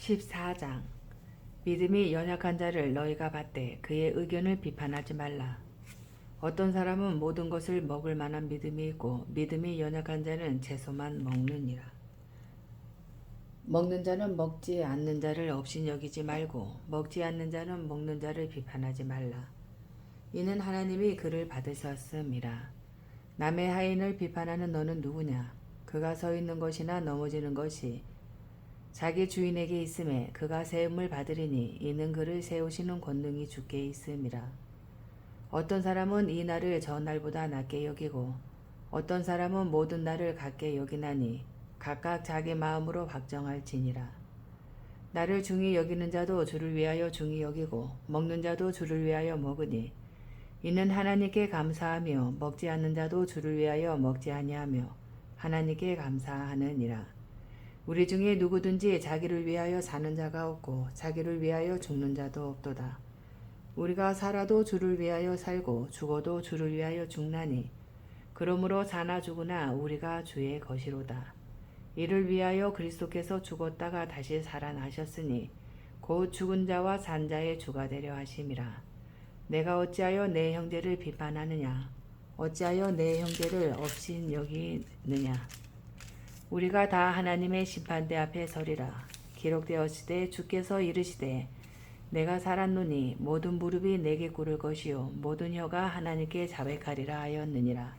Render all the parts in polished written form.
14장 믿음이 연약한 자를 너희가 받되 그의 의견을 비판하지 말라. 어떤 사람은 모든 것을 먹을 만한 믿음이 있고 믿음이 연약한 자는 채소만 먹느니라. 먹는 자는 먹지 않는 자를 업신여기지 말고 먹지 않는 자는 먹는 자를 비판하지 말라. 이는 하나님이 그를 받으셨음이라. 남의 하인을 비판하는 너는 누구냐? 그가 서 있는 것이나 넘어지는 것이 자기 주인에게 있음에 그가 세움을 받으리니 이는 그를 세우시는 권능이 주께 있음이라. 어떤 사람은 이 날을 저 날보다 낮게 여기고 어떤 사람은 모든 날을 같게 여기나니 각각 자기 마음으로 확정할지니라. 나를 중히 여기는 자도 주를 위하여 중히 여기고 먹는 자도 주를 위하여 먹으니 이는 하나님께 감사하며 먹지 않는 자도 주를 위하여 먹지 아니하며 하나님께 감사하느니라. 우리 중에 누구든지 자기를 위하여 사는 자가 없고 자기를 위하여 죽는 자도 없도다. 우리가 살아도 주를 위하여 살고 죽어도 주를 위하여 죽나니 그러므로 사나 죽으나 우리가 주의 것이로다. 이를 위하여 그리스도께서 죽었다가 다시 살아나셨으니 곧 죽은 자와 산 자의 주가 되려 하심이라. 내가 어찌하여 내 형제를 비판하느냐? 어찌하여 내 형제를 업신 여기느냐? 우리가 다 하나님의 심판대 앞에 서리라. 기록되었으되 주께서 이르시되 내가 살았노니 모든 무릎이 내게 꿇을 것이요 모든 혀가 하나님께 자백하리라 하였느니라.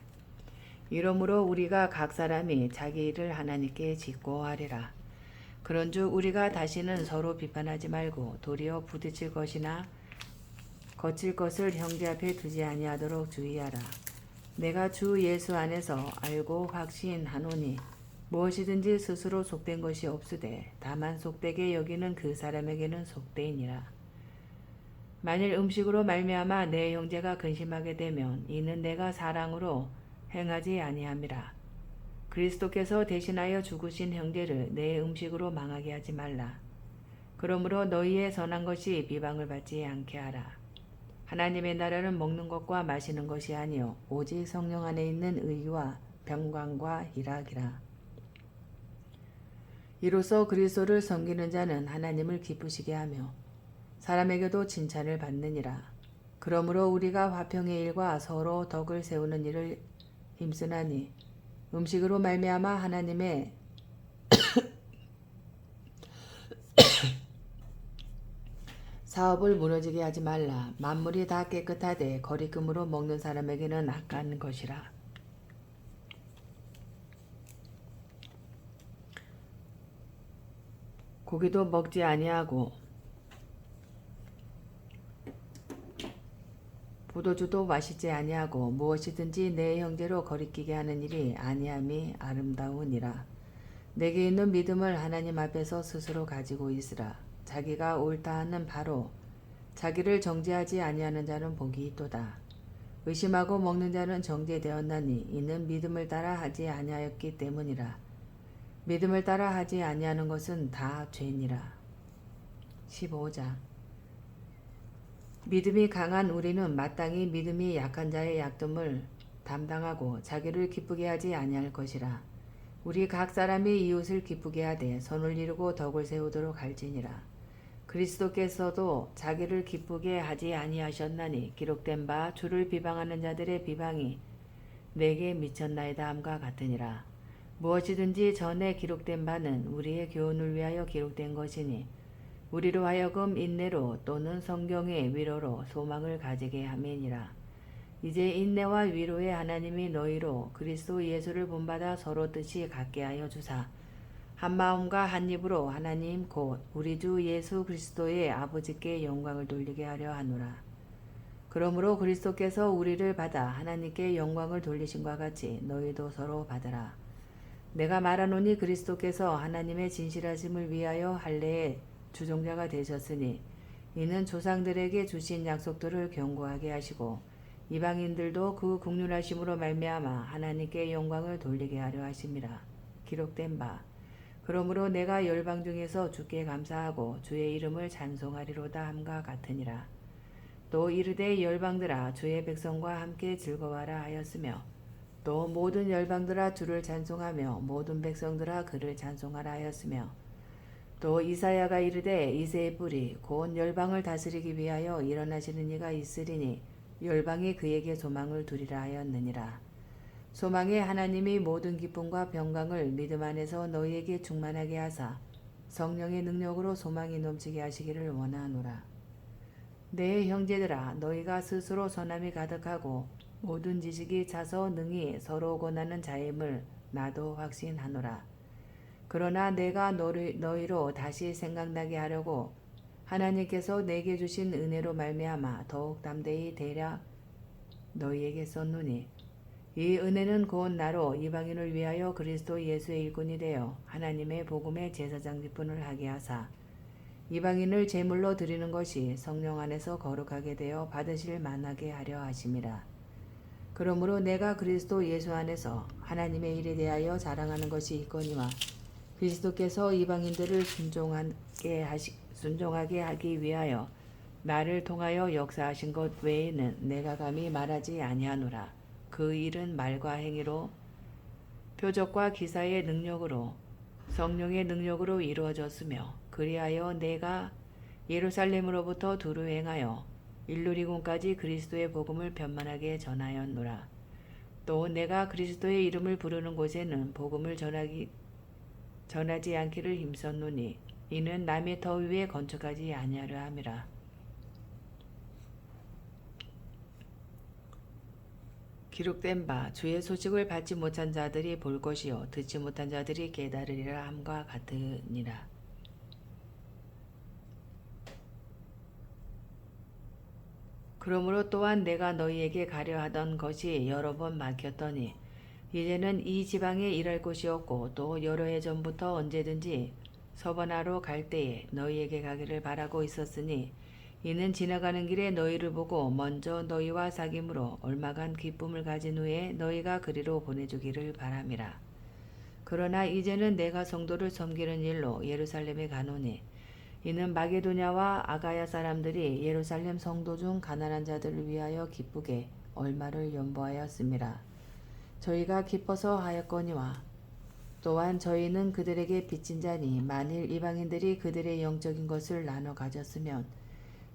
이러므로 우리가 각 사람이 자기 일을 하나님께 짓고 하리라. 그런즉 우리가 다시는 서로 비판하지 말고 도리어 부딪힐 것이나 거칠 것을 형제 앞에 두지 아니하도록 주의하라. 내가 주 예수 안에서 알고 확신하노니 무엇이든지 스스로 속된 것이 없으되 다만 속되게 여기는 그 사람에게는 속되니라. 만일 음식으로 말미암아 내 형제가 근심하게 되면 이는 내가 사랑으로 행하지 아니함이라. 그리스도께서 대신하여 죽으신 형제를 내 음식으로 망하게 하지 말라. 그러므로 너희의 선한 것이 비방을 받지 않게 하라. 하나님의 나라는 먹는 것과 마시는 것이 아니요 오직 성령 안에 있는 의와 평강과 희락이라. 이로써 그리스도를 섬기는 자는 하나님을 기쁘시게 하며 사람에게도 칭찬을 받느니라. 그러므로 우리가 화평의 일과 서로 덕을 세우는 일을 힘쓰나니 음식으로 말미암아 하나님의 사업을 무너지게 하지 말라. 만물이 다 깨끗하되 거리금으로 먹는 사람에게는 악한 것이라. 고기도 먹지 아니하고 포도주도 마시지 아니하고 무엇이든지 내 형제로 거리끼게 하는 일이 아니함이 아름다우니라. 내게 있는 믿음을 하나님 앞에서 스스로 가지고 있으라. 자기가 옳다 하는 바로 자기를 정죄하지 아니하는 자는 복이 있도다. 의심하고 먹는 자는 정죄되었나니 이는 믿음을 따라 하지 아니하였기 때문이라. 믿음을 따라 하지 아니하는 것은 다 죄니라. 15장 믿음이 강한 우리는 마땅히 믿음이 약한 자의 약됨을 담당하고 자기를 기쁘게 하지 아니할 것이라. 우리 각 사람이 이웃을 기쁘게 하되 선을 이루고 덕을 세우도록 할지니라. 그리스도께서도 자기를 기쁘게 하지 아니하셨나니 기록된 바 주를 비방하는 자들의 비방이 내게 미쳤나이다 함과 같으니라. 무엇이든지 전에 기록된 바는 우리의 교훈을 위하여 기록된 것이니 우리로 하여금 인내로 또는 성경의 위로로 소망을 가지게 함이니라. 이제 인내와 위로의 하나님이 너희로 그리스도 예수를 본받아 서로 뜻이 같게 하여 주사 한 마음과 한 입으로 하나님 곧 우리 주 예수 그리스도의 아버지께 영광을 돌리게 하려 하노라. 그러므로 그리스도께서 우리를 받아 하나님께 영광을 돌리신과 같이 너희도 서로 받으라. 내가 말하노니 그리스도께서 하나님의 진실하심을 위하여 할례의 주종자가 되셨으니 이는 조상들에게 주신 약속들을 견고하게 하시고 이방인들도 그 긍휼하심으로 말미암아 하나님께 영광을 돌리게 하려 하심이라. 기록된 바 그러므로 내가 열방 중에서 주께 감사하고 주의 이름을 찬송하리로다 함과 같으니라. 또 이르되 열방들아 주의 백성과 함께 즐거워하라 하였으며 또 모든 열방들아 주를 찬송하며 모든 백성들아 그를 찬송하라 하였으며 또 이사야가 이르되 이새의 뿔이 곧 열방을 다스리기 위하여 일어나시는 이가 있으리니 열방이 그에게 소망을 두리라 하였느니라. 소망의 하나님이 모든 기쁨과 평강을 믿음 안에서 너희에게 충만하게 하사 성령의 능력으로 소망이 넘치게 하시기를 원하노라. 내 형제들아, 너희가 스스로 선함이 가득하고 모든 지식이 차서 능히 서로 권하는 자임을 나도 확신하노라. 그러나 내가 너희로 다시 생각나게 하려고 하나님께서 내게 주신 은혜로 말미암아 더욱 담대히 대략 너희에게 썼노니, 이 은혜는 곧 나로 이방인을 위하여 그리스도 예수의 일꾼이 되어 하나님의 복음의 제사장 직분을 하게 하사 이방인을 제물로 드리는 것이 성령 안에서 거룩하게 되어 받으실 만하게 하려 하심이라. 그러므로 내가 그리스도 예수 안에서 하나님의 일에 대하여 자랑하는 것이 있거니와 그리스도께서 이방인들을 순종하게 하기 위하여 나를 통하여 역사하신 것 외에는 내가 감히 말하지 아니하노라. 그 일은 말과 행위로 표적과 기사의 능력으로 성령의 능력으로 이루어졌으며, 그리하여 내가 예루살렘으로부터 두루 행하여 일루리곤까지 그리스도의 복음을 변만하게 전하였노라. 또 내가 그리스도의 이름을 부르는 곳에는 복음을 전하지 않기를 힘썼노니, 이는 남의 터 위에 건축하지 아니하려 함이라. 기록된 바 주의 소식을 받지 못한 자들이 볼 것이요 듣지 못한 자들이 깨달으리라 함과 같으니라. 그러므로 또한 내가 너희에게 가려 하던 것이 여러 번 막혔더니 이제는 이 지방에 일할 곳이 없고, 또 여러 해 전부터 언제든지 서번하러 갈 때에 너희에게 가기를 바라고 있었으니, 이는 지나가는 길에 너희를 보고 먼저 너희와 사귐으로 얼마간 기쁨을 가진 후에 너희가 그리로 보내주기를 바람이라. 그러나 이제는 내가 성도를 섬기는 일로 예루살렘에 가노니, 이는 마게도냐와 아가야 사람들이 예루살렘 성도 중 가난한 자들을 위하여 기쁘게 얼마를 연보하였음이라. 저희가 기뻐서 하였거니와 또한 저희는 그들에게 빚진 자니, 만일 이방인들이 그들의 영적인 것을 나눠 가졌으면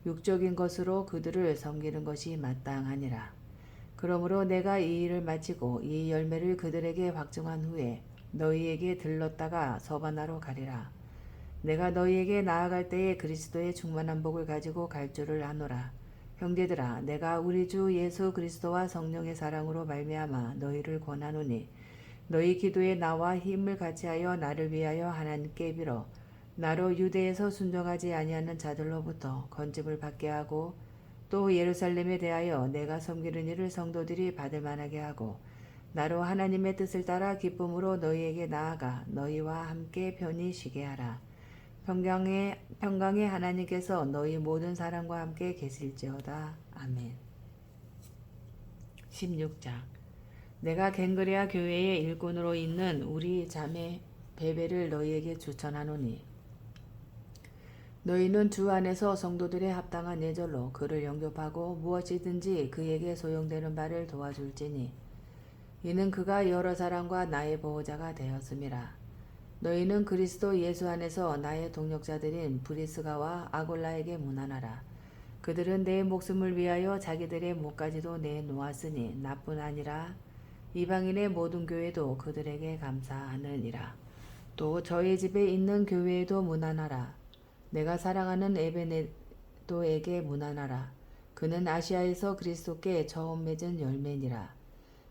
육적인 것으로 그들을 섬기는 것이 마땅하니라. 그러므로 내가 이 일을 마치고 이 열매를 그들에게 확증한 후에 너희에게 들렀다가 서바나로 가리라. 내가 너희에게 나아갈 때에 그리스도의 충만한 복을 가지고 갈 줄을 아노라. 형제들아, 내가 우리 주 예수 그리스도와 성령의 사랑으로 말미암아 너희를 권하노니, 너희 기도에 나와 힘을 같이하여 나를 위하여 하나님께 빌어 나로 유대에서 순종하지 아니하는 자들로부터 건집을 받게 하고, 또 예루살렘에 대하여 내가 섬기는 일을 성도들이 받을 만하게 하고, 나로 하나님의 뜻을 따라 기쁨으로 너희에게 나아가 너희와 함께 편히 쉬게 하라. 평강의 하나님께서 너희 모든 사람과 함께 계실지어다. 아멘. 16장. 내가 갱그레아 교회의 일꾼으로 있는 우리 자매 베베를 너희에게 추천하노니, 너희는 주 안에서 성도들의 합당한 예절로 그를 영접하고 무엇이든지 그에게 소용되는 바를 도와줄지니, 이는 그가 여러 사람과 나의 보호자가 되었음이라. 너희는 그리스도 예수 안에서 나의 동력자들인 브리스가와 아골라에게 문안하라. 그들은 내 목숨을 위하여 자기들의 목까지도 내놓았으니 나뿐 아니라 이방인의 모든 교회도 그들에게 감사하느니라. 또 저희 집에 있는 교회에도 문안하라. 내가 사랑하는 에베네도에게 문안하라. 그는 아시아에서 그리스도께 처음 맺은 열매니라.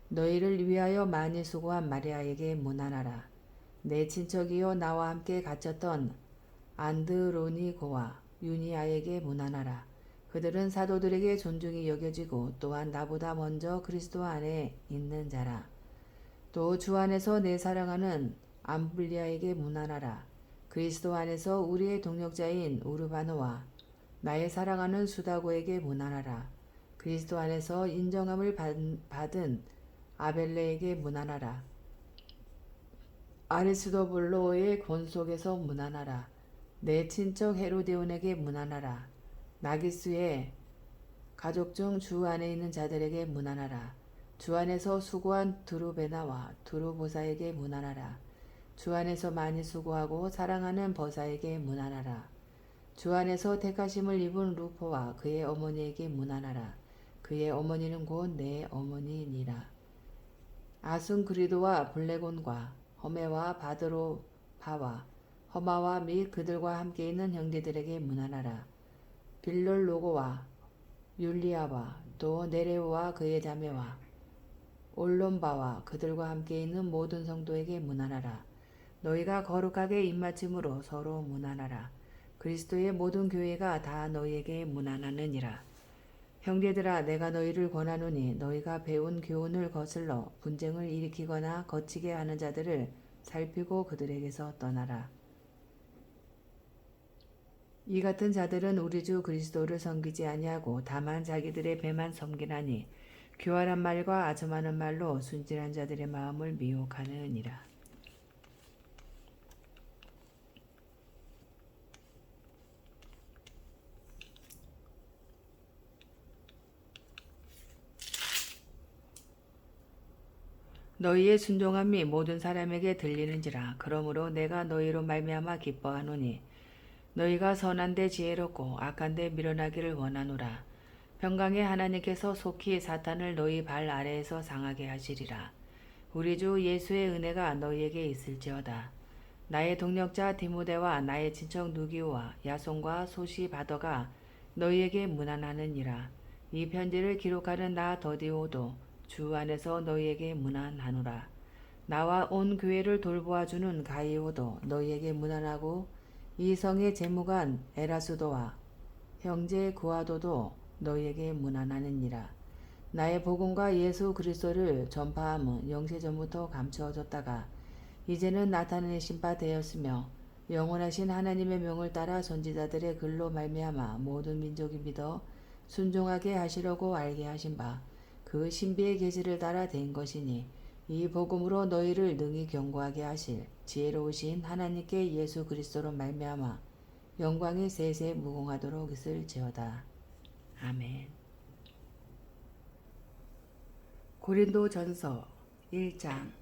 너희를 위하여 많이 수고한 마리아에게 문안하라. 내 친척이요 나와 함께 갇혔던 안드로니고와 유니아에게 문안하라. 그들은 사도들에게 존중이 여겨지고 또한 나보다 먼저 그리스도 안에 있는 자라. 또 주 안에서 내 사랑하는 암블리아에게 문안하라. 그리스도 안에서 우리의 동력자인 우르바노와 나의 사랑하는 수다고에게 문안하라. 그리스도 안에서 인정함을 받은 아벨레에게 문안하라. 아리스도블로의 권속에서 문안하라. 내 친척 헤로데온에게 문안하라. 나기스의 가족 중 주 안에 있는 자들에게 문안하라. 주 안에서 수고한 두루베나와 두루보사에게 문안하라. 주 안에서 많이 수고하고 사랑하는 버사에게 문안하라. 주 안에서 택하심을 입은 루포와 그의 어머니에게 문안하라. 그의 어머니는 곧 내 어머니니라. 아순그리도와 블레곤과 허메와 바드로바와 허마와 및 그들과 함께 있는 형제들에게 문안하라. 빌롤로고와 율리아와 또 네레오와 그의 자매와 올론바와 그들과 함께 있는 모든 성도에게 문안하라. 너희가 거룩하게 입맞춤으로 서로 문안하라. 그리스도의 모든 교회가 다 너희에게 문안하느니라. 형제들아, 내가 너희를 권하노니 너희가 배운 교훈을 거슬러 분쟁을 일으키거나 거치게 하는 자들을 살피고 그들에게서 떠나라. 이 같은 자들은 우리 주 그리스도를 섬기지 아니하고 다만 자기들의 배만 섬기나니 교활한 말과 아주 많은 말로 순진한 자들의 마음을 미혹하느니라. 너희의 순종함이 모든 사람에게 들리는지라. 그러므로 내가 너희로 말미암아 기뻐하노니 너희가 선한데 지혜롭고 악한데 미련하기를 원하노라. 평강의 하나님께서 속히 사탄을 너희 발 아래에서 상하게 하시리라. 우리 주 예수의 은혜가 너희에게 있을지어다. 나의 동력자 디모데와 나의 친척 누기오와 야손과 소시바더가 너희에게 문안하느니라. 이 편지를 기록하는 나 더디오도 주 안에서 너희에게 문안하노라. 나와 온 교회를 돌보아주는 가이오도 너희에게 문안하고 이 성의 재무관 에라수도와 형제 구아도도 너희에게 문안하느니라. 나의 복음과 예수 그리스도를 전파함은 영세전부터 감추어졌다가 이제는 나타내신 바 되었으며 영원하신 하나님의 명을 따라 선지자들의 글로 말미암아 모든 민족이 믿어 순종하게 하시려고 알게 하신 바 그 신비의 계시를 따라 된 것이니 이 복음으로 너희를 능히 견고하게 하실 지혜로우신 하나님께 예수 그리스도로 말미암아 영광이 세세 무궁하도록 있을지어다. 아멘. 고린도전서 1장.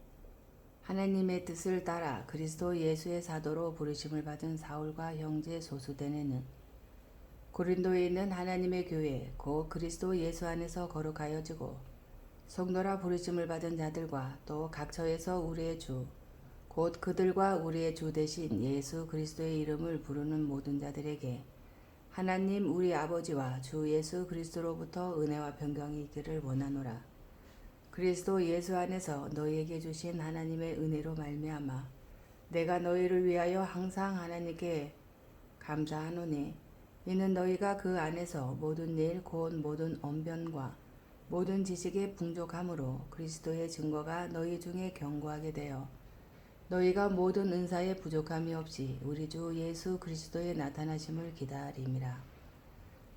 하나님의 뜻을 따라 그리스도 예수의 사도로 부르심을 받은 사울과 형제 소수대네는 고린도에 있는 하나님의 교회 곧 그리스도 예수 안에서 거룩하여지고 성도라 부르심을 받은 자들과 또 각처에서 우리의 주 곧 그들과 우리의 주 대신 예수 그리스도의 이름을 부르는 모든 자들에게 하나님 우리 아버지와 주 예수 그리스도로부터 은혜와 평강이 있기를 원하노라. 그리스도 예수 안에서 너희에게 주신 하나님의 은혜로 말미암아 내가 너희를 위하여 항상 하나님께 감사하노니 이는 너희가 그 안에서 모든 일 곧 모든 언변과 모든 지식의 풍족함으로 그리스도의 증거가 너희 중에 견고하게 되어 너희가 모든 은사에 부족함이 없이 우리 주 예수 그리스도의 나타나심을 기다림이라.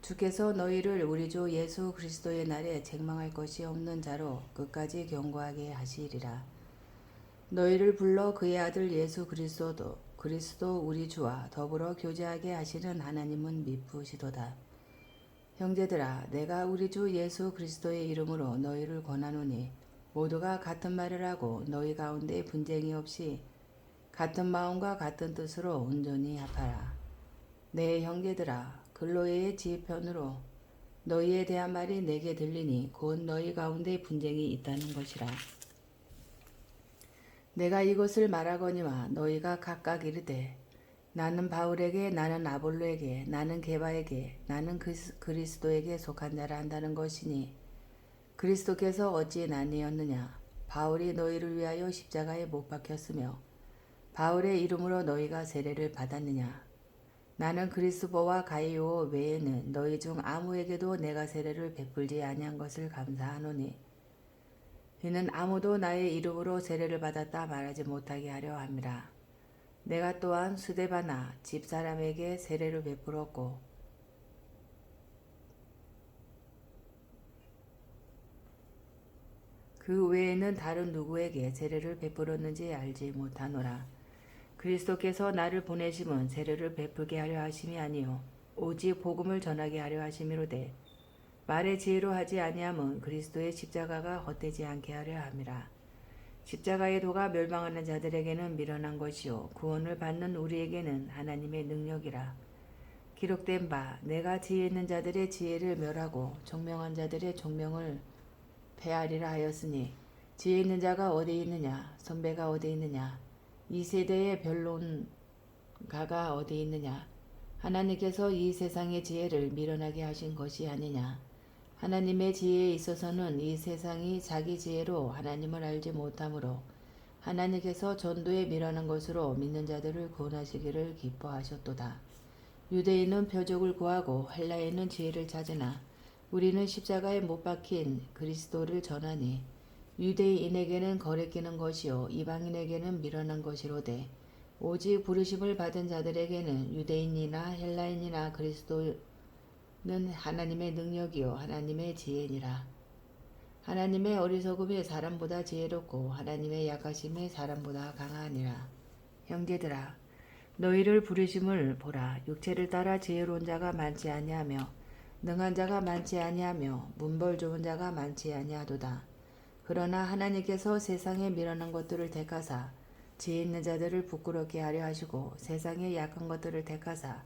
주께서 너희를 우리 주 예수 그리스도의 날에 책망할 것이 없는 자로 끝까지 견고하게 하시리라. 너희를 불러 그의 아들 예수 그리스도 우리 주와 더불어 교제하게 하시는 하나님은 미쁘시도다. 형제들아, 내가 우리 주 예수 그리스도의 이름으로 너희를 권하노니 모두가 같은 말을 하고 너희 가운데 분쟁이 없이 같은 마음과 같은 뜻으로 온전히 합하라. 내 형제들아, 글로에의 지편으로 너희에 대한 말이 내게 들리니 곧 너희 가운데 분쟁이 있다는 것이라. 내가 이것을 말하거니와 너희가 각각 이르되 나는 바울에게 나는 아볼로에게 나는 게바에게 나는 그리스도에게 속한 자라 한다는 것이니 그리스도께서 어찌 나뉘었느냐. 바울이 너희를 위하여 십자가에 못 박혔으며 바울의 이름으로 너희가 세례를 받았느냐. 나는 그리스도와 가이오 외에는 너희 중 아무에게도 내가 세례를 베풀지 아니한 것을 감사하노니 이는 아무도 나의 이름으로 세례를 받았다 말하지 못하게 하려 함이라. 내가 또한 스데바나 집사람에게 세례를 베풀었고 그 외에는 다른 누구에게 세례를 베풀었는지 알지 못하노라. 그리스도께서 나를 보내심은 세례를 베풀게 하려 하심이 아니요 오직 복음을 전하게 하려 하심이로되 말의 지혜로 하지 아니함은 그리스도의 십자가가 헛되지 않게 하려 함이라. 십자가의 도가 멸망하는 자들에게는 미련한 것이요 구원을 받는 우리에게는 하나님의 능력이라. 기록된 바 내가 지혜 있는 자들의 지혜를 멸하고 총명한 자들의 총명을 패하리라 하였으니 지혜 있는 자가 어디 있느냐 선배가 어디 있느냐 이 세대의 변론가가 어디 있느냐. 하나님께서 이 세상의 지혜를 미련하게 하신 것이 아니냐. 하나님의 지혜에 있어서는 이 세상이 자기 지혜로 하나님을 알지 못하므로 하나님께서 전도에 미련한 것으로 믿는 자들을 구원하시기를 기뻐하셨도다. 유대인은 표적을 구하고 헬라인은 지혜를 찾으나 우리는 십자가에 못 박힌 그리스도를 전하니 유대인에게는 거래끼는 것이요 이방인에게는 미련한 것이로되 오직 부르심을 받은 자들에게는 유대인이나 헬라인이나 그리스도는 하나님의 능력이요 하나님의 지혜니라. 하나님의 어리석음이 사람보다 지혜롭고 하나님의 약하심이 사람보다 강하니라. 형제들아 너희를 부르심을 보라. 육체를 따라 지혜로운 자가 많지 아니하며 능한 자가 많지 아니하며 문벌 좋은 자가 많지 아니하도다. 그러나 하나님께서 세상에 미련한 것들을 택하사 지혜 있는 자들을 부끄럽게 하려 하시고 세상에 약한 것들을 택하사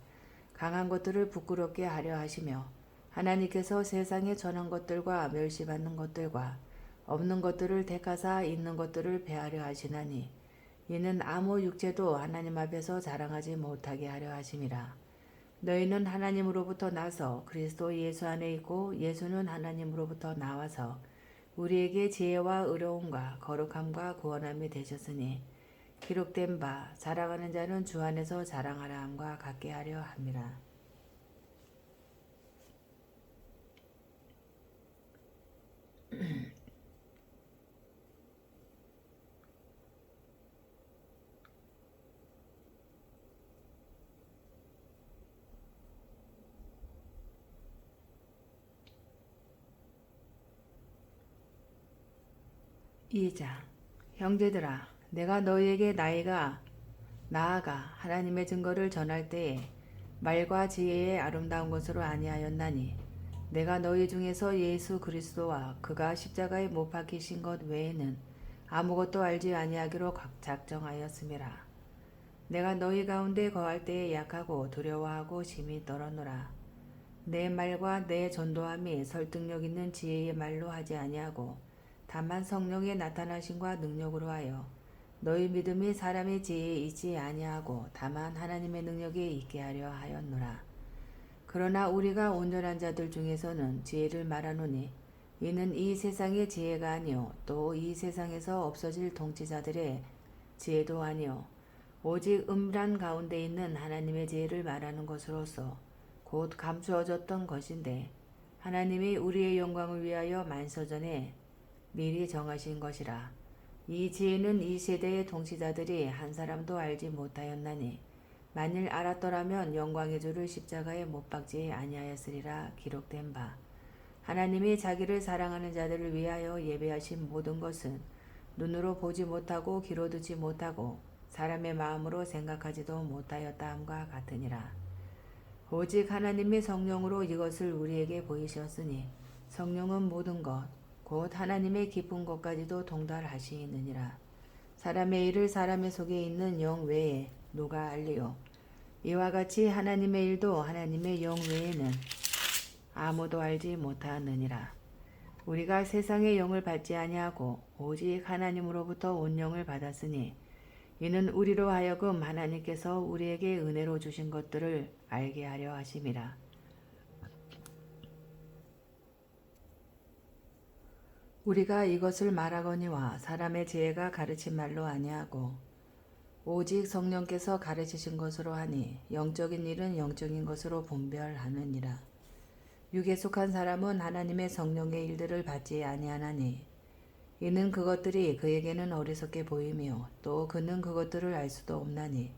강한 것들을 부끄럽게 하려 하시며 하나님께서 세상에 전한 것들과 멸시받는 것들과 없는 것들을 택하사 있는 것들을 패하려 하시나니 이는 아무 육체도 하나님 앞에서 자랑하지 못하게 하려 하심이라. 너희는 하나님으로부터 나서 그리스도 예수 안에 있고 예수는 하나님으로부터 나와서 우리에게 지혜와 의로움과 거룩함과 구원함이 되셨으니 기록된 바 자랑하는 자는 주 안에서 자랑하라 함과 같게 하려 함이라. 이자 형제들아 내가 너희에게 나아가 하나님의 증거를 전할 때에 말과 지혜의 아름다운 것으로 아니하였나니 내가 너희 중에서 예수 그리스도와 그가 십자가에 못 박히신 것 외에는 아무것도 알지 아니하기로 작정하였음이라. 내가 너희 가운데 거할 때에 약하고 두려워하고 심히 떨었노라. 내 말과 내 전도함이 설득력 있는 지혜의 말로 하지 아니하고 다만 성령의 나타나심과 능력으로 하여 너희 믿음이 사람의 지혜에 있지 아니하고 다만 하나님의 능력에 있게 하려 하였노라. 그러나 우리가 온전한 자들 중에서는 지혜를 말하노니 이는 이 세상의 지혜가 아니요 또 이 세상에서 없어질 통치자들의 지혜도 아니요 오직 음란 가운데 있는 하나님의 지혜를 말하는 것으로서 곧 감추어졌던 것인데 하나님이 우리의 영광을 위하여 만서전에 미리 정하신 것이라. 이 지혜는 이 세대의 통치자들이 한 사람도 알지 못하였나니 만일 알았더라면 영광의 주를 십자가에 못 박지 아니하였으리라. 기록된 바 하나님이 자기를 사랑하는 자들을 위하여 예배하신 모든 것은 눈으로 보지 못하고 귀로 듣지 못하고 사람의 마음으로 생각하지도 못하였다 함과 같으니라. 오직 하나님의 성령으로 이것을 우리에게 보이셨으니 성령은 모든 것 곧 하나님의 깊은 것까지도 통달하시느니라. 사람의 일을 사람의 속에 있는 영 외에 누가 알리요. 이와 같이 하나님의 일도 하나님의 영 외에는 아무도 알지 못하느니라. 우리가 세상의 영을 받지 아니하고 오직 하나님으로부터 온 영을 받았으니 이는 우리로 하여금 하나님께서 우리에게 은혜로 주신 것들을 알게 하려 하심이라. 우리가 이것을 말하거니와 사람의 지혜가 가르친 말로 아니하고 오직 성령께서 가르치신 것으로 하니 영적인 일은 영적인 것으로 분별하느니라. 육에 속한 사람은 하나님의 성령의 일들을 받지 아니하나니 이는 그것들이 그에게는 어리석게 보이며 또 그는 그것들을 알 수도 없나니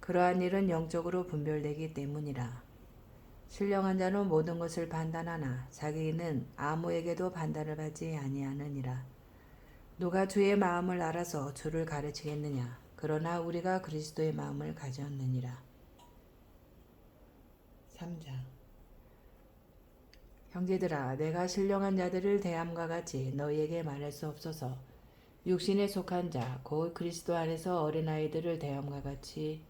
그러한 일은 영적으로 분별되기 때문이라. 신령한 자는 모든 것을 판단하나 자기는 아무에게도 판단을 받지 아니하느니라. 누가 주의 마음을 알아서 주를 가르치겠느냐. 그러나 우리가 그리스도의 마음을 가졌느니라. 3장 형제들아 내가 신령한 자들을 대함과 같이 너희에게 말할 수 없어서 육신에 속한 자 곧 그리스도 안에서 어린아이들을 대함과 같이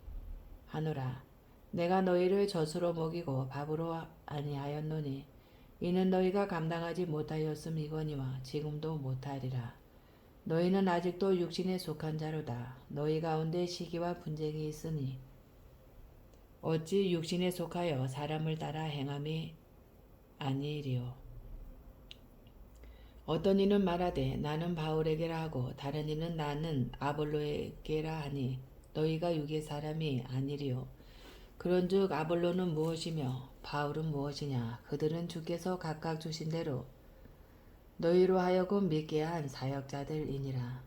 하노라. 내가 너희를 젖으로 먹이고 밥으로 아니하였노니 이는 너희가 감당하지 못하였음이거니와 지금도 못하리라. 너희는 아직도 육신에 속한 자로다. 너희 가운데 시기와 분쟁이 있으니 어찌 육신에 속하여 사람을 따라 행함이 아니리요. 어떤 이는 말하되 나는 바울에게라 하고 다른 이는 나는 아볼로에게라 하니 너희가 육의 사람이 아니리요. 그런즉 아볼로는 무엇이며 바울은 무엇이냐? 그들은 주께서 각각 주신 대로 너희로 하여금 믿게 한 사역자들이니라.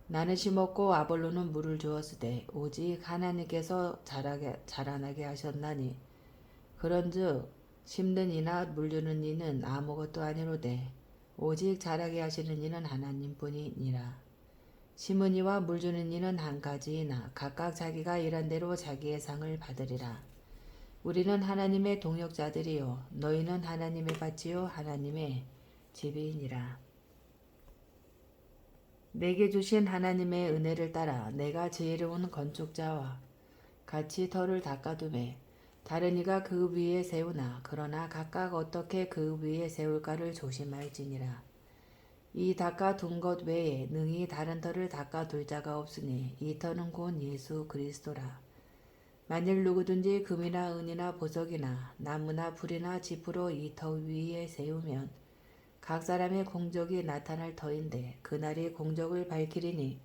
나는 심었고 아볼로는 물을 주었으되 오직 하나님께서 자라나게 하셨나니 그런즉 심는 이나 물주는 이는 아무것도 아니로되 오직 자라게 하시는 이는 하나님뿐이니라. 심은 이와 물주는 이는 한 가지이나 각각 자기가 일한 대로 자기의 상을 받으리라. 우리는 하나님의 동역자들이요 너희는 하나님의 밭이요 하나님의 집이니라. 내게 주신 하나님의 은혜를 따라 내가 지혜로운 건축자와 같이 터를 닦아두매 다른 이가 그 위에 세우나 그러나 각각 어떻게 그 위에 세울까를 조심할지니라. 이 닦아둔 것 외에 능히 다른 터를 닦아둘 자가 없으니 이 터는 곧 예수 그리스도라. 만일 누구든지 금이나 은이나 보석이나 나무나 불이나 지푸로 이 터 위에 세우면 각 사람의 공적이 나타날 터인데 그날이 공적을 밝히리니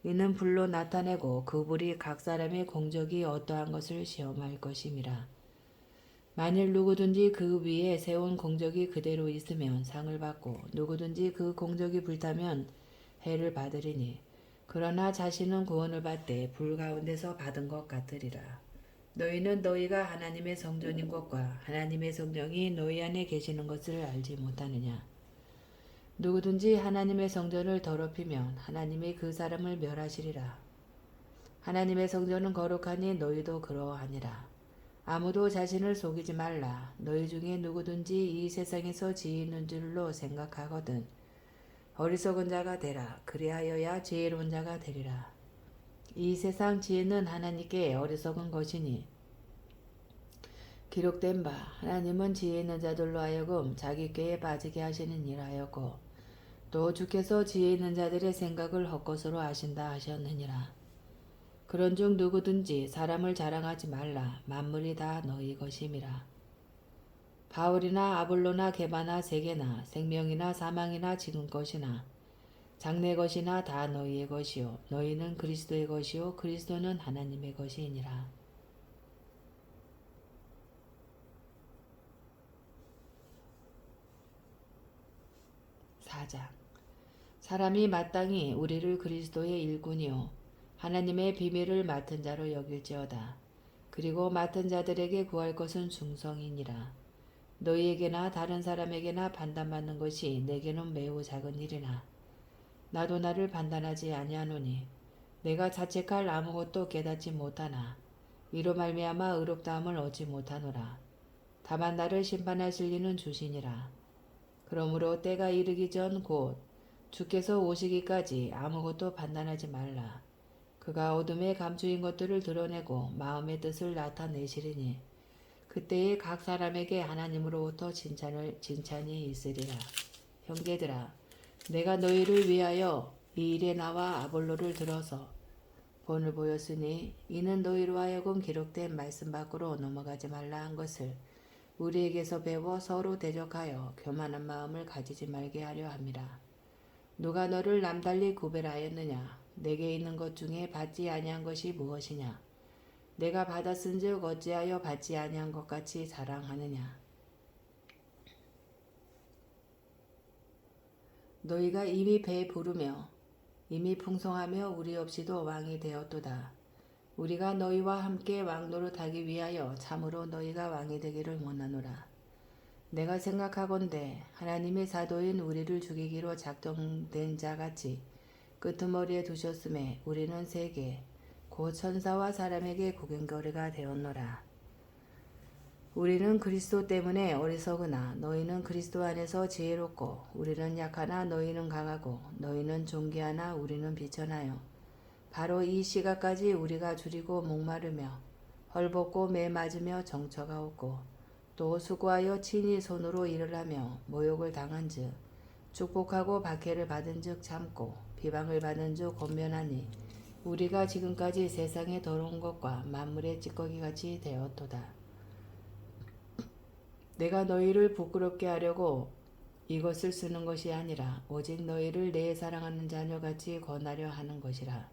이는 불로 나타내고 그 불이 각 사람의 공적이 어떠한 것을 시험할 것임이라. 만일 누구든지 그 위에 세운 공적이 그대로 있으면 상을 받고 누구든지 그 공적이 불타면 해를 받으리니 그러나 자신은 구원을 받되 불 가운데서 받은 것 같으리라. 너희는 너희가 하나님의 성전인 것과 하나님의 성령이 너희 안에 계시는 것을 알지 못하느냐. 누구든지 하나님의 성전을 더럽히면 하나님이 그 사람을 멸하시리라. 하나님의 성전은 거룩하니 너희도 그러하니라. 아무도 자신을 속이지 말라. 너희 중에 누구든지 이 세상에서 지혜 있는 줄로 생각하거든 어리석은 자가 되라. 그리하여야 지혜로운 자가 되리라. 이 세상 지혜는 하나님께 어리석은 것이니 기록된 바 하나님은 지혜 있는 자들로 하여금 자기 꾀에 빠지게 하시는 일 하였고 또 주께서 지혜 있는 자들의 생각을 헛것으로 하신다 하셨느니라. 그런즉 누구든지 사람을 자랑하지 말라. 만물이 다 너희 것임이라. 바울이나 아볼로나 게바나 세계나 생명이나 사망이나 지금 것이나 장래 것이나 다 너희의 것이요 너희는 그리스도의 것이요 그리스도는 하나님의 것이니라. 4장 사람이 마땅히 우리를 그리스도의 일꾼이요 하나님의 비밀을 맡은 자로 여길지어다. 그리고 맡은 자들에게 구할 것은 충성이니라. 너희에게나 다른 사람에게나 판단받는 것이 내게는 매우 작은 일이나 나도 나를 판단하지 아니하노니 내가 자책할 아무것도 깨닫지 못하나 이로 말미암아 의롭다함을 얻지 못하노라. 다만 나를 심판하실 이는 주시니라. 그러므로 때가 이르기 전 곧 주께서 오시기까지 아무것도 판단하지 말라. 그가 어둠에 감추인 것들을 드러내고 마음의 뜻을 나타내시리니 그때에 각 사람에게 하나님으로부터 칭찬이 있으리라. 형제들아 내가 너희를 위하여 이 일에 나와 아볼로를 들어서 본을 보였으니 이는 너희로 하여금 기록된 말씀 밖으로 넘어가지 말라 한 것을 우리에게서 배워 서로 대적하여 교만한 마음을 가지지 말게 하려 함이라. 누가 너를 남달리 구별하였느냐? 내게 있는 것 중에 받지 아니한 것이 무엇이냐? 내가 받았은즉 어찌하여 받지 아니한 것 같이 자랑하느냐? 너희가 이미 배에 부르며 이미 풍성하며 우리 없이도 왕이 되었도다. 우리가 너희와 함께 왕노릇하기 위하여 참으로 너희가 왕이 되기를 원하노라. 내가 생각하건대 하나님의 사도인 우리를 죽이기로 작정된 자같이 끄트머리에 두셨음에 우리는 세계 곧 천사와 사람에게 구경거리가 되었노라. 우리는 그리스도 때문에 어리석으나 너희는 그리스도 안에서 지혜롭고 우리는 약하나 너희는 강하고 너희는 존귀하나 우리는 비천하여 바로 이 시각까지 우리가 줄이고 목마르며 헐벗고 매 맞으며 정처가 없고 또 수고하여 친히 손으로 일을 하며 모욕을 당한즉 축복하고 박해를 받은즉 참고 비방을 받은즉 권면하니 우리가 지금까지 세상의 더러운 것과 만물의 찌꺼기같이 되었도다. 내가 너희를 부끄럽게 하려고 이것을 쓰는 것이 아니라 오직 너희를 내 사랑하는 자녀같이 권하려 하는 것이라.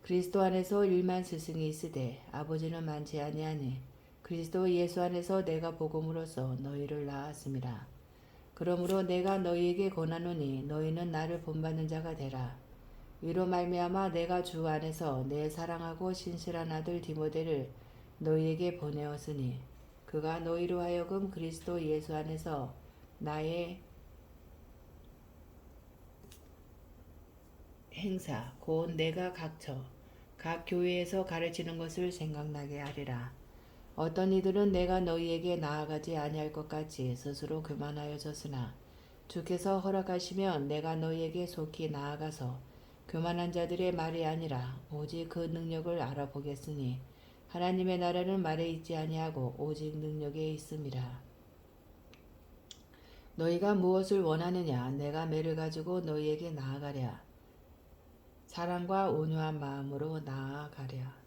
그리스도 안에서 1만 스승이 있으되 아버지는 많지 아니하니 그리스도 예수 안에서 내가 복음으로써 너희를 낳았음이라. 그러므로 내가 너희에게 권하노니 너희는 나를 본받는 자가 되라. 이로 말미암아 내가 주 안에서 내 사랑하고 신실한 아들 디모데를 너희에게 보내었으니 그가 너희로 하여금 그리스도 예수 안에서 나의 행사 곧 내가 각 교회에서 가르치는 것을 생각나게 하리라. 어떤 이들은 내가 너희에게 나아가지 아니할 것 같이 스스로 교만하여졌으나 주께서 허락하시면 내가 너희에게 속히 나아가서 교만한 자들의 말이 아니라 오직 그 능력을 알아보겠으니 하나님의 나라는 말에 있지 아니하고 오직 능력에 있음이라. 너희가 무엇을 원하느냐? 내가 매를 가지고 너희에게 나아가랴. 사랑과 온유한 마음으로 나아가랴.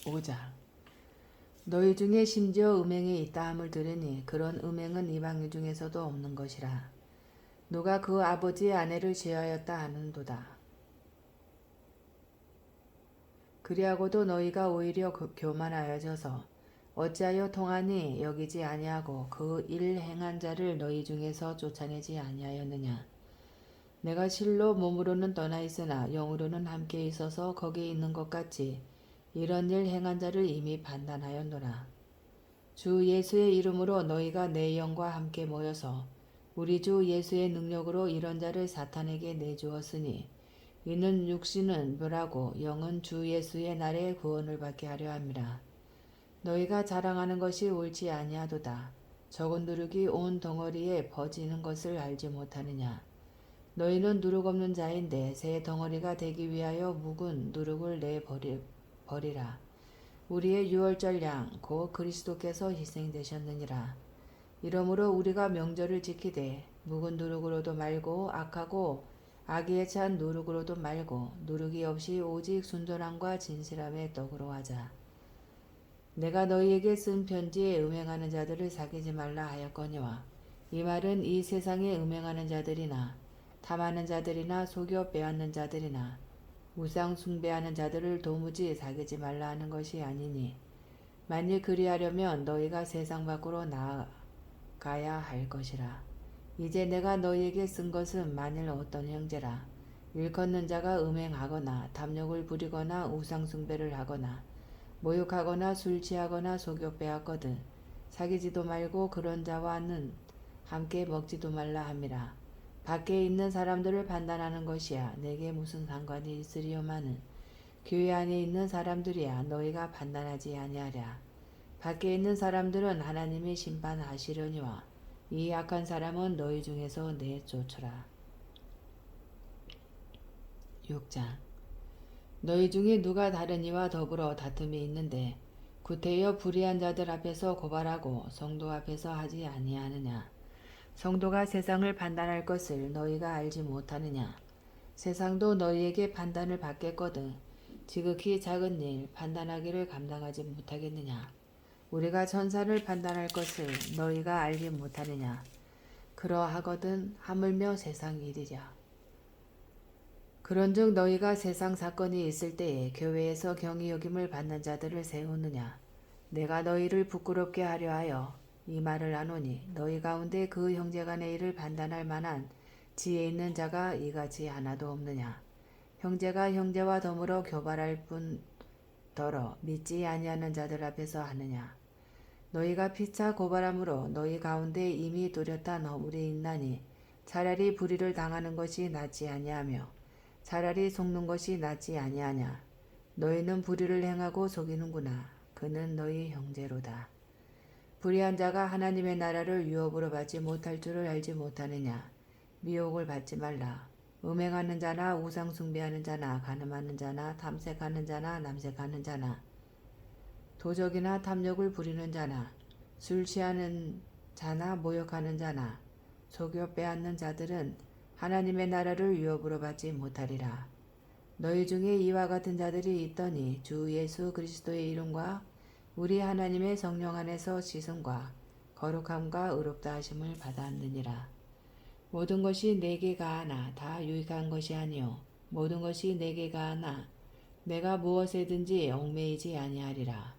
5장. 너희 중에 심지어 음행이 있다 함을 들으니 그런 음행은 이방인 중에서도 없는 것이라. 누가 그 아버지의 아내를 제하였다 하는도다. 그리하고도 너희가 오히려 교만하여져서 어찌하여 통하니 여기지 아니하고 그 일 행한 자를 너희 중에서 쫓아내지 아니하였느냐. 내가 실로 몸으로는 떠나 있으나 영으로는 함께 있어서 거기에 있는 것 같이 이런 일 행한 자를 이미 판단하였노라. 주 예수의 이름으로 너희가 내 영과 함께 모여서 우리 주 예수의 능력으로 이런 자를 사탄에게 내주었으니 이는 육신은 멸하고 영은 주 예수의 날에 구원을 받게 하려 함이라. 너희가 자랑하는 것이 옳지 아니하도다. 적은 누룩이 온 덩어리에 퍼지는 것을 알지 못하느냐. 너희는 누룩 없는 자인데 새 덩어리가 되기 위하여 묵은 누룩을 내버리라. 우리의 유월절 양 곧 그리스도께서 희생되셨느니라. 이러므로 우리가 명절을 지키되 묵은 누룩으로도 말고 악하고 악의에 찬 누룩으로도 말고 누룩이 없이 오직 순전함과 진실함의 떡으로 하자. 내가 너희에게 쓴 편지에 음행하는 자들을 사귀지 말라 하였거니와 이 말은 이 세상에 음행하는 자들이나 탐하는 자들이나 속여 빼앗는 자들이나 우상 숭배하는 자들을 도무지 사귀지 말라 하는 것이 아니니 만일 그리하려면 너희가 세상 밖으로 나가야 할 것이라. 이제 내가 너희에게 쓴 것은 만일 어떤 형제라 일컫는 자가 음행하거나 탐욕을 부리거나 우상 숭배를 하거나 모욕하거나 술 취하거나 속여 빼앗거든 사귀지도 말고 그런 자와는 함께 먹지도 말라 함이라. 밖에 있는 사람들을 판단하는 것이야 내게 무슨 상관이 있으리요마는 교회 안에 있는 사람들이야 너희가 판단하지 아니하랴. 밖에 있는 사람들은 하나님이 심판하시려니와 이 악한 사람은 너희 중에서 내쫓으라. 6장. 너희 중에 누가 다른 이와 더불어 다툼이 있는데 구태여 불의한 자들 앞에서 고발하고 성도 앞에서 하지 아니하느냐. 성도가 세상을 판단할 것을 너희가 알지 못하느냐. 세상도 너희에게 판단을 받겠거든 지극히 작은 일 판단하기를 감당하지 못하겠느냐. 우리가 천사를 판단할 것을 너희가 알지 못하느냐. 그러하거든 하물며 세상 일이랴. 그런즉 너희가 세상 사건이 있을 때에 교회에서 경히 여김을 받는 자들을 세우느냐. 내가 너희를 부끄럽게 하려 하여 이 말을 하노니 너희 가운데 그 형제간의 일을 판단할 만한 지혜 있는 자가 이같이 하나도 없느냐. 형제가 형제와 더불어 교발할 뿐더러 믿지 아니하는 자들 앞에서 하느냐. 너희가 피차 고발함으로 너희 가운데 이미 뚜렷한 허물이 있나니 차라리 불의를 당하는 것이 낫지 아니하며 차라리 속는 것이 낫지 아니하냐. 너희는 불의를 행하고 속이는구나. 그는 너희 형제로다. 불의한 자가 하나님의 나라를 유업으로 받지 못할 줄을 알지 못하느냐. 미혹을 받지 말라. 음행하는 자나 우상 숭배하는 자나 간음하는 자나 탐색하는 자나 남색하는 자나 도적이나 탐욕을 부리는 자나 술 취하는 자나 모욕하는 자나 속여 빼앗는 자들은 하나님의 나라를 유업으로 받지 못하리라. 너희 중에 이와 같은 자들이 있더니 주 예수 그리스도의 이름과 우리 하나님의 성령 안에서 씻음과 거룩함과 의롭다 하심을 받았느니라. 모든 것이 내게 가하나 다 유익한 것이 아니요 모든 것이 내게 가하나 내가 무엇에든지 얽매이지 아니하리라.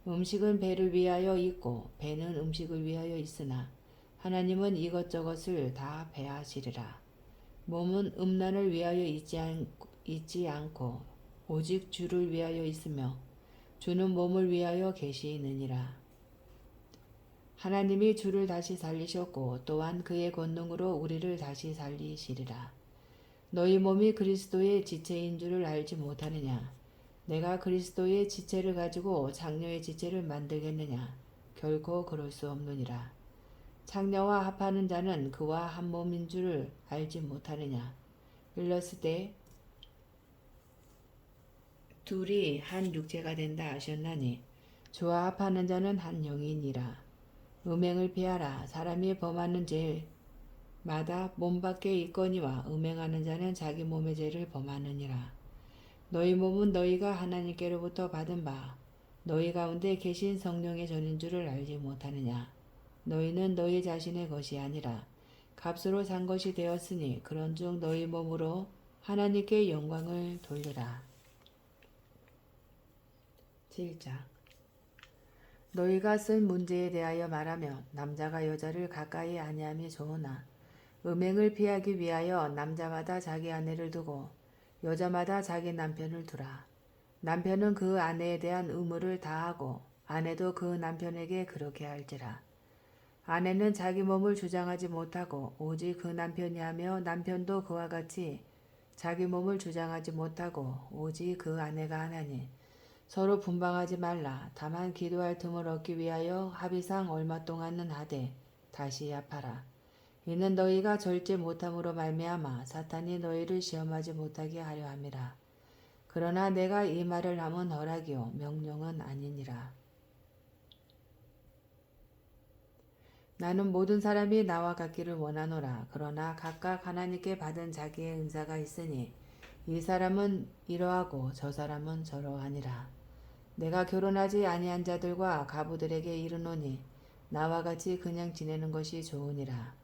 음식은 배를 위하여 있고 배는 음식을 위하여 있으나 하나님은 이것저것을 다 배하시리라. 몸은 음란을 위하여 있지 않고 오직 주를 위하여 있으며 주는 몸을 위하여 계시느니라. 하나님이 주를 다시 살리셨고 또한 그의 권능으로 우리를 다시 살리시리라. 너희 몸이 그리스도의 지체인 줄을 알지 못하느냐. 내가 그리스도의 지체를 가지고 장녀의 지체를 만들겠느냐. 결코 그럴 수 없느니라. 장녀와 합하는 자는 그와 한 몸인 줄을 알지 못하느냐. 일렀을 둘이 한 육체가 된다 하셨나니 주와 합하는 자는 한 영이니라. 음행을 피하라. 사람이 범하는 죄마다 몸 밖에 있거니와 음행하는 자는 자기 몸의 죄를 범하느니라. 너희 몸은 너희가 하나님께로부터 받은 바 너희 가운데 계신 성령의 전인 줄을 알지 못하느냐. 너희는 너희 자신의 것이 아니라 값으로 산 것이 되었으니 그런즉 너희 몸으로 하나님께 영광을 돌리라. 7장 너희가 쓴 문제에 대하여 말하면 남자가 여자를 가까이 아니함이 좋으나 음행을 피하기 위하여 남자마다 자기 아내를 두고 여자마다 자기 남편을 두라. 남편은 그 아내에 대한 의무를 다하고 아내도 그 남편에게 그렇게 할지라. 아내는 자기 몸을 주장하지 못하고 오직 그 남편이 하며 남편도 그와 같이 자기 몸을 주장하지 못하고 오직 그 아내가 하나니 서로 분방하지 말라. 다만 기도할 틈을 얻기 위하여 합의상 얼마 동안은 하되 다시 합하라. 이는 너희가 절제 못함으로 말미암아 사탄이 너희를 시험하지 못하게 하려 함이라. 그러나 내가 이 말을 함은 허락이요 명령은 아니니라. 나는 모든 사람이 나와 같기를 원하노라. 그러나 각각 하나님께 받은 자기의 은사가 있으니 이 사람은 이러하고 저 사람은 저러하니라. 내가 결혼하지 아니한 자들과 가부들에게 이르노니 나와 같이 그냥 지내는 것이 좋으니라.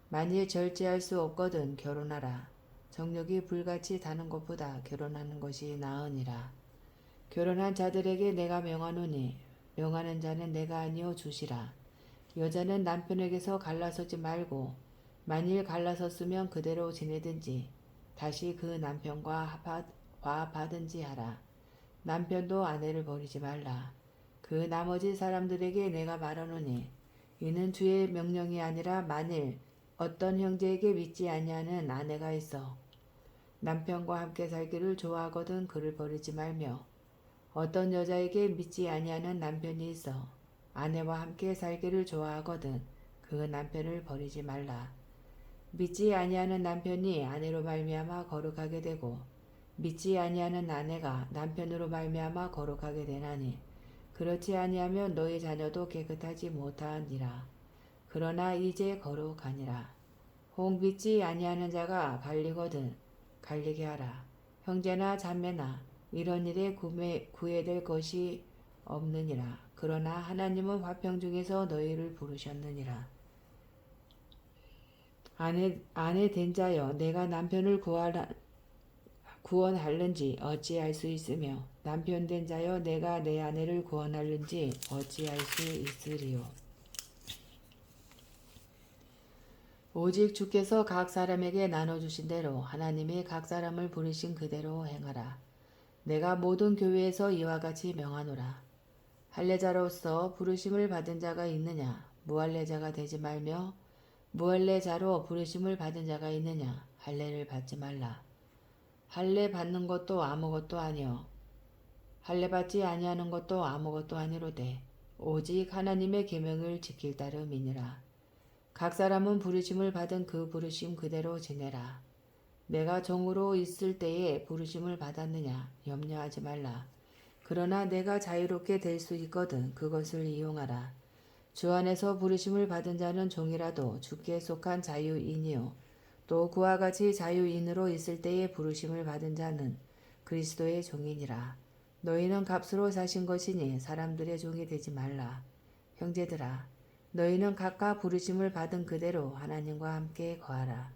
만일 절제할 수 없거든 결혼하라. 정욕이 불같이 다는 것보다 결혼하는 것이 나으니라. 결혼한 자들에게 내가 명하노니 명하는 자는 내가 아니요 주시라. 여자는 남편에게서 갈라서지 말고 만일 갈라섰으면 그대로 지내든지 다시 그 남편과 화합하든지 하라. 남편도 아내를 버리지 말라. 그 나머지 사람들에게 내가 말하노니 이는 주의 명령이 아니라 만일 어떤 형제에게 믿지 아니하는 아내가 있어 남편과 함께 살기를 좋아하거든 그를 버리지 말며 어떤 여자에게 믿지 아니하는 남편이 있어 아내와 함께 살기를 좋아하거든 그 남편을 버리지 말라. 믿지 아니하는 남편이 아내로 말미암아 거룩하게 되고 믿지 아니하는 아내가 남편으로 말미암아 거룩하게 되나니 그렇지 아니하면 너희 자녀도 깨끗하지 못하니라. 그러나 이제 거룩하니라. 혹 믿지 아니하는 자가 갈리거든 갈리게 하라. 형제나 자매나 이런 일에 구애될 것이 없느니라. 그러나 하나님은 화평 중에서 너희를 부르셨느니라. 아내 된 자여 내가 남편을 구원할는지 어찌할 수 있으며 남편 된 자여 내가 내 아내를 구원할는지 어찌할 수 있으리요. 오직 주께서 각 사람에게 나눠주신 대로 하나님이 각 사람을 부르신 그대로 행하라. 내가 모든 교회에서 이와 같이 명하노라. 할례자로서 부르심을 받은 자가 있느냐 무할례자가 되지 말며 무할례자로 부르심을 받은 자가 있느냐 할례를 받지 말라. 할례 받는 것도 아무것도 아니요 할례받지 아니하는 것도 아무것도 아니로되 오직 하나님의 계명을 지킬 따름이니라. 각 사람은 부르심을 받은 그 부르심 그대로 지내라. 내가 종으로 있을 때에 부르심을 받았느냐 염려하지 말라. 그러나 내가 자유롭게 될 수 있거든 그것을 이용하라. 주 안에서 부르심을 받은 자는 종이라도 주께 속한 자유인이요 또 그와 같이 자유인으로 있을 때에 부르심을 받은 자는 그리스도의 종이니라. 너희는 값으로 사신 것이니 사람들의 종이 되지 말라. 형제들아, 너희는 각각 부르심을 받은 그대로 하나님과 함께 거하라.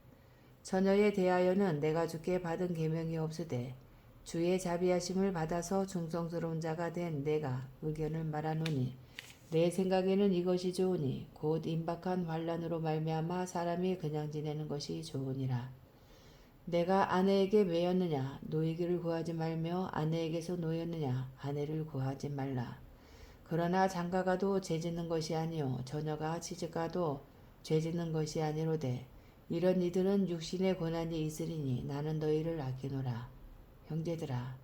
처녀에 대하여는 내가 주께 받은 계명이 없으되 주의 자비하심을 받아서 충성스러운 자가 된 내가 의견을 말하노니 내 생각에는 이것이 좋으니 곧 임박한 환란으로 말미암아 사람이 그냥 지내는 것이 좋으니라. 내가 아내에게 매였느냐 노이기를 구하지 말며 아내에게서 노였느냐 아내를 구하지 말라. 그러나 장가가도 죄짓는 것이 아니요 처녀가 시집가도 죄짓는 것이 아니로되 이런 이들은 육신의 고난이 있으리니 나는 너희를 아끼노라. 형제들아,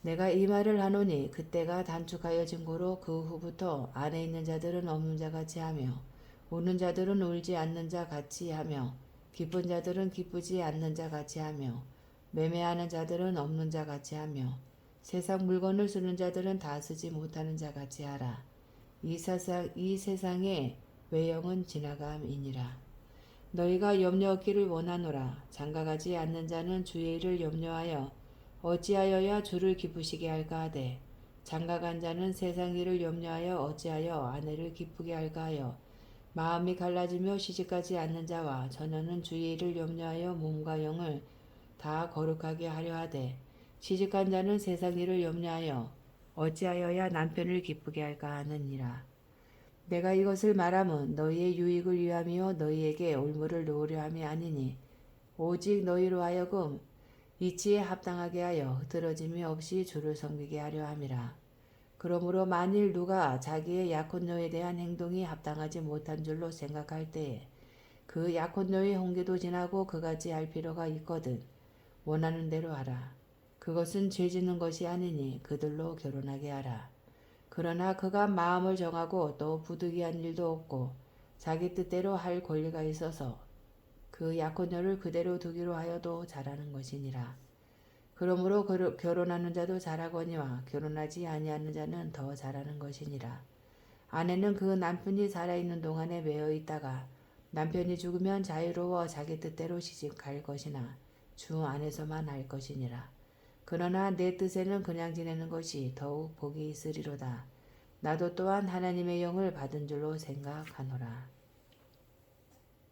내가 이 말을 하노니 그때가 단축하여진 고로 그 후부터 안에 있는 자들은 없는 자 같이 하며 우는 자들은 울지 않는 자 같이 하며 기쁜 자들은 기쁘지 않는 자 같이 하며 매매하는 자들은 없는 자 같이 하며 세상 물건을 쓰는 자들은 다 쓰지 못하는 자 같이 하라. 이 세상의 외형은 지나감이니라. 너희가 염려 얻기를 원하노라. 장가가지 않는 자는 주의 일을 염려하여 어찌하여야 주를 기쁘시게 할까 하되 장가간 자는 세상 일을 염려하여 어찌하여 아내를 기쁘게 할까 하여 마음이 갈라지며 시집가지 않는 자와 처녀는 주의 일을 염려하여 몸과 영을 다 거룩하게 하려 하되 시집간 자는 세상 일을 염려하여 어찌하여야 남편을 기쁘게 할까 하느니라. 내가 이것을 말함은 너희의 유익을 위함이요 너희에게 올무를 놓으려 함이 아니니 오직 너희로 하여금 이치에 합당하게 하여 흐트러짐이 없이 주를 섬기게 하려 함이라. 그러므로 만일 누가 자기의 약혼녀에 대한 행동이 합당하지 못한 줄로 생각할 때에 그 약혼녀의 홍기도 지나고 그같이 할 필요가 있거든 원하는 대로 하라. 그것은 죄짓는 것이 아니니 그들로 결혼하게 하라. 그러나 그가 마음을 정하고 또 부득이한 일도 없고 자기 뜻대로 할 권리가 있어서 그 약혼녀를 그대로 두기로 하여도 잘하는 것이니라. 그러므로 결혼하는 자도 잘하거니와 결혼하지 아니하는 자는 더 잘하는 것이니라. 아내는 그 남편이 살아있는 동안에 매여 있다가 남편이 죽으면 자유로워 자기 뜻대로 시집갈 것이나 주 안에서만 할 것이니라. 그러나 내 뜻에는 그냥 지내는 것이 더욱 복이 있으리로다. 나도 또한 하나님의 영을 받은 줄로 생각하노라.